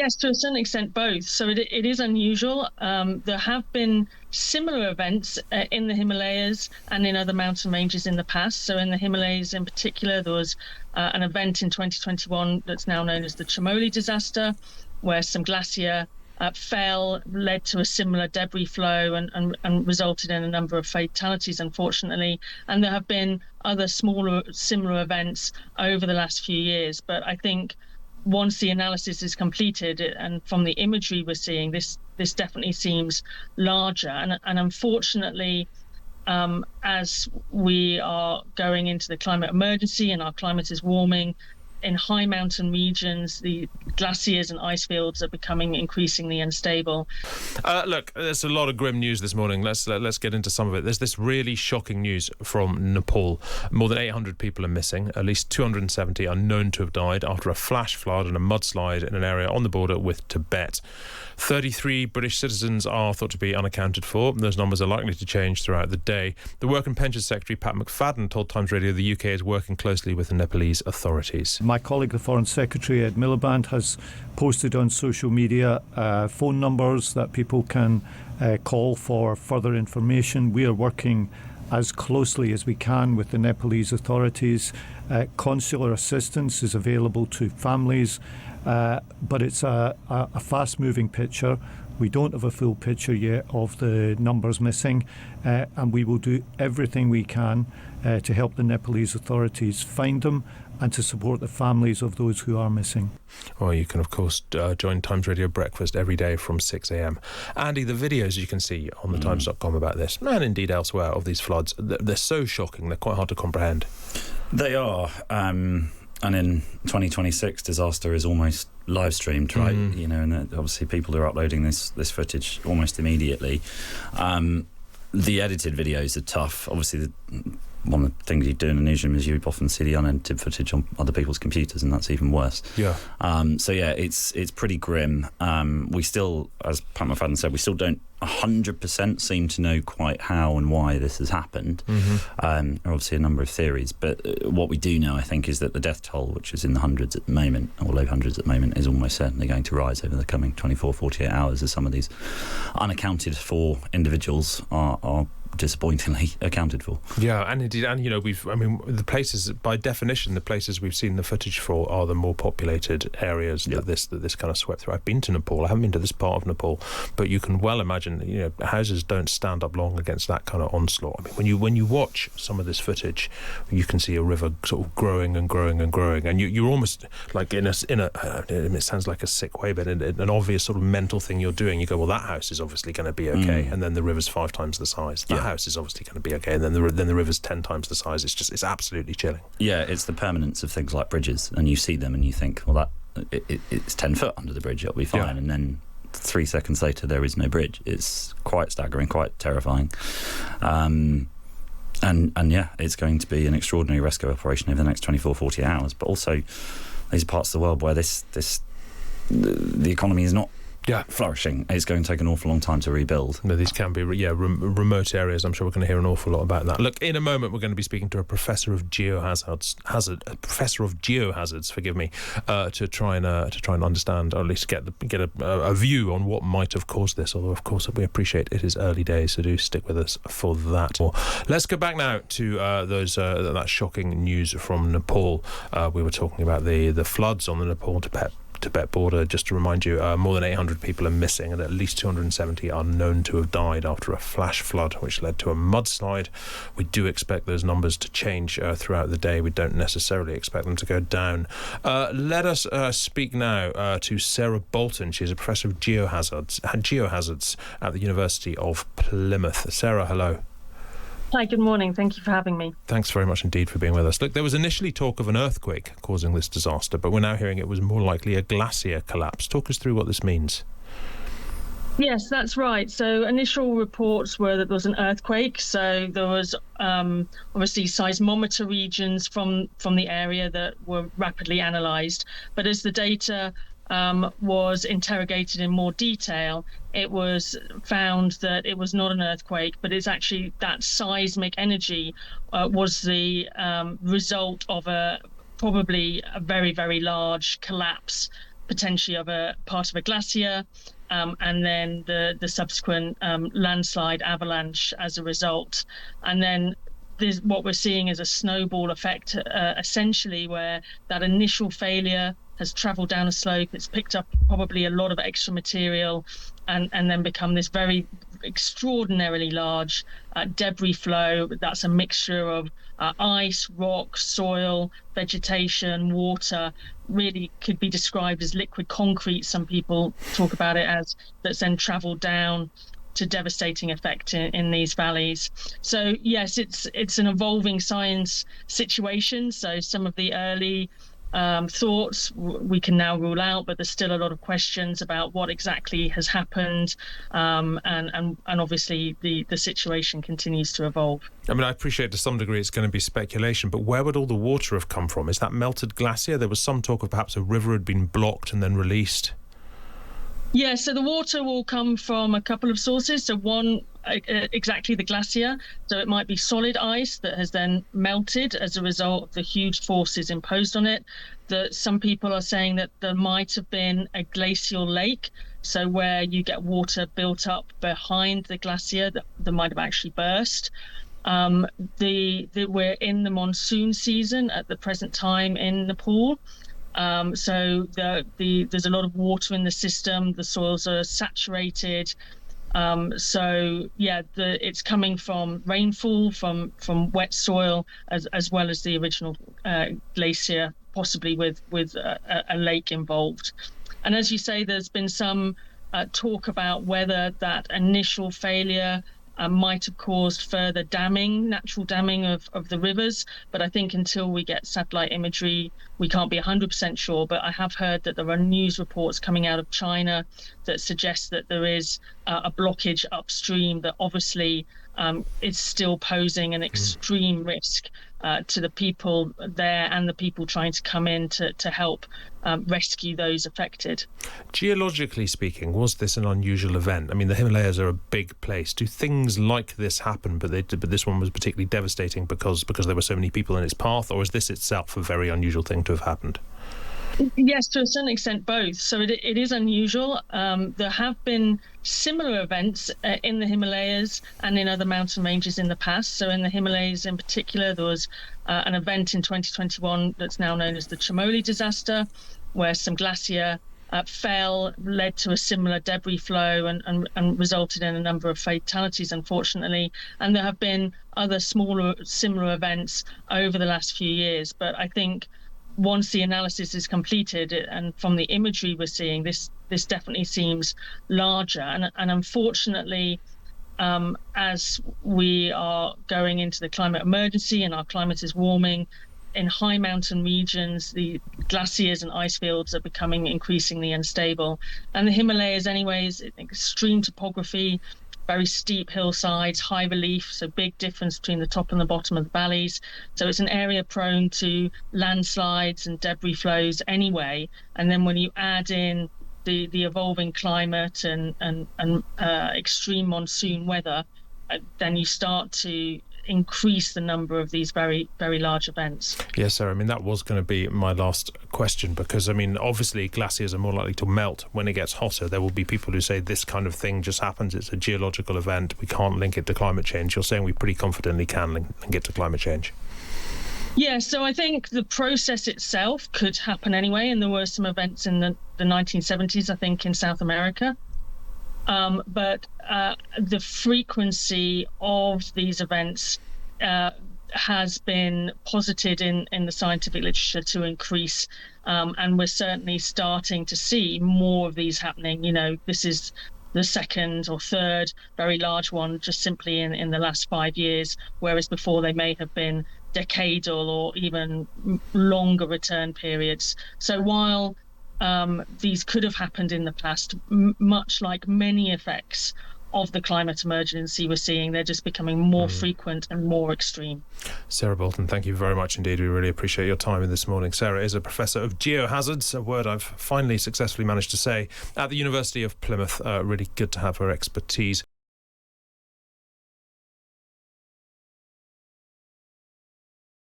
Yes, to a certain extent, both. So it is unusual. There have been similar events in the Himalayas and in other mountain ranges in the past. So in the Himalayas in particular, there was an event in 2021 that's now known as the Chamoli disaster, where some glacier fell, led to a similar debris flow and resulted in a number of fatalities, unfortunately. And there have been other smaller, similar events over the last few years. But I think once the analysis is completed and from the imagery we're seeing, this definitely seems larger. And unfortunately, as we are going into the climate emergency and our climate is warming, in high mountain regions, the glaciers and ice fields are becoming increasingly unstable. Look, there's a lot of grim news this morning. Let's get into some of it. There's this really shocking news from Nepal. More than 800 people are missing. At least 270 are known to have died after a flash flood and a mudslide in an area on the border with Tibet. 33 British citizens are thought to be unaccounted for. Those numbers are likely to change throughout the day. The Work and Pensions Secretary, Pat McFadden, told Times Radio the UK is working closely with the Nepalese authorities. My colleague, the Foreign Secretary, Ed Miliband, has posted on social media phone numbers that people can call for further information. We are working as closely as we can with the Nepalese authorities. Consular assistance is available to families, but it's a fast-moving picture. We don't have a full picture yet of the numbers missing, and we will do everything we can to help the Nepalese authorities find them and to support the families of those who are missing. Well, you can, of course, join Times Radio Breakfast every day from 6 a.m. Andy, the videos you can see on thetimes.com about this, and indeed elsewhere, of these floods, they're so shocking, they're quite hard to comprehend. They are. And in 2026, disaster is almost live streamed, right? You know, and obviously people are uploading this footage almost immediately. The edited videos are tough. Obviously, one of the things you do in a newsroom is you often see the unedited footage on other people's computers, and that's even worse. Yeah. So yeah, it's pretty grim. We still, as Pat McFadden said, we still don't 100% seem to know quite how and why this has happened. There are obviously a number of theories, but what we do know, I think, is that the death toll, which is in the hundreds at the moment, or low hundreds at the moment, is almost certainly going to rise over the coming 24, 48 hours as some of these unaccounted for individuals are disappointingly accounted for. Yeah, and indeed, and the places, by definition, the places we've seen the footage for are the more populated areas that this kind of swept through. I've been to Nepal. I haven't been to this part of Nepal, but you can well imagine, houses don't stand up long against that kind of onslaught. I mean, when you watch some of this footage, you can see a river sort of growing and growing and growing, and you're almost like in a it sounds like a sick way, but in an obvious sort of mental thing you're doing. You go, well, that house is obviously going to be okay, and then the river's 5 times the size. That house is obviously going to be okay, and then the river's 10 times the size. It's absolutely chilling. Yeah, it's the permanence of things like bridges, and you see them and you think, well, it's 10 foot under the bridge, it'll be fine, and then 3 seconds later there is no bridge. It's quite staggering, quite terrifying. And yeah, it's going to be an extraordinary rescue operation over the next 24, 48 hours. But also, these are parts of the world where the economy is not flourishing. It's going to take an awful long time to rebuild. No, these can be remote areas. I'm sure we're going to hear an awful lot about that. Look, in a moment we're going to be speaking to a professor of geohazards, to try and understand, or at least get a view on what might have caused this. Although, of course, we appreciate it is early days, so do stick with us for that. Let's go back now to that shocking news from Nepal. We were talking about the floods on the Nepal-Tibet border. Just to remind you, more than 800 people are missing, and at least 270 are known to have died after a flash flood which led to a mudslide. We do expect those numbers to change throughout the day. We don't necessarily expect them to go down. Let us speak now to Sarah Boulton. She's a professor of geohazards at the University of Plymouth. Sarah, hello. Hi, good morning. Thank you for having me. Thanks very much indeed for being with us. Look, there was initially talk of an earthquake causing this disaster, but we're now hearing it was more likely a glacier collapse. Talk us through what this means. Yes, that's right. So initial reports were that there was an earthquake. So there was obviously seismometer regions from the area that were rapidly analysed. But as the data was interrogated in more detail, it was found that it was not an earthquake, but it's actually that seismic energy was the result of probably a very, very large collapse potentially of a part of a glacier, and then the subsequent landslide avalanche as a result. And then what we're seeing is a snowball effect, essentially, where that initial failure has travelled down a slope, it's picked up probably a lot of extra material, and then become this very extraordinarily large debris flow. That's a mixture of ice, rock, soil, vegetation, water. Really could be described as liquid concrete. Some people talk about it as, that's then travelled down to devastating effect in these valleys. So yes, it's an evolving science situation. So some of the early thoughts we can now rule out, but there's still a lot of questions about what exactly has happened, and obviously the situation continues to evolve. I mean, I appreciate to some degree it's going to be speculation, but where would all the water have come from? Is that melted glacier? There was some talk of perhaps a river had been blocked and then released. Yeah, so the water will come from a couple of sources. So one, exactly the glacier. So it might be solid ice that has then melted as a result of the huge forces imposed on it. Some people are saying that there might have been a glacial lake, so where you get water built up behind the glacier that might have actually burst. We're in the monsoon season at the present time in Nepal. So there's a lot of water in the system. The soils are saturated. So yeah, it's coming from rainfall, from wet soil, as well as the original glacier, possibly with a lake involved. And as you say, there's been some talk about whether that initial failure might have caused further damming, natural damming of the rivers. But I think until we get satellite imagery, we can't be 100% sure. But I have heard that there are news reports coming out of China that suggest that there is a blockage upstream that obviously is still posing an extreme risk to the people there and the people trying to come in to help rescue those affected. Geologically speaking, was this an unusual event? I mean, the Himalayas are a big place. Do things like this happen, but this one was particularly devastating because there were so many people in its path, or is this itself a very unusual thing to have happened? Yes, to a certain extent, both. So it is unusual. There have been similar events in the Himalayas and in other mountain ranges in the past. So in the Himalayas in particular, there was an event in 2021 that's now known as the Chamoli disaster, where some glacier fell, led to a similar debris flow and resulted in a number of fatalities, unfortunately. And there have been other smaller, similar events over the last few years. But I think once the analysis is completed and from the imagery we're seeing, this definitely seems larger. And unfortunately, as we are going into the climate emergency and our climate is warming, in high mountain regions, the glaciers and ice fields are becoming increasingly unstable. And the Himalayas, anyways, extreme topography, very steep hillsides, high relief, so big difference between the top and the bottom of the valleys. So it's an area prone to landslides and debris flows anyway. And then when you add in the evolving climate and extreme monsoon weather, then you start to increase the number of these very, very large events. Yes, sir. I mean, that was going to be my last question, because, I mean, obviously glaciers are more likely to melt when it gets hotter. There will be people who say this kind of thing just happens. It's a geological event. We can't link it to climate change. You're saying we pretty confidently can link it to climate change. Yeah, so I think the process itself could happen anyway. And there were some events in the 1970s, I think, in South America. But the frequency of these events has been posited in the scientific literature to increase, and we're certainly starting to see more of these happening. You know, this is the second or third very large one just simply in the last 5 years, whereas before they may have been decadal or even longer return periods. So while these could have happened in the past, much like many effects of the climate emergency we're seeing, they're just becoming more frequent and more extreme. Sarah Boulton, thank you very much indeed. We really appreciate your time this morning. Sarah is a professor of geohazards, a word I've finally successfully managed to say, at the University of Plymouth. Really good to have her expertise.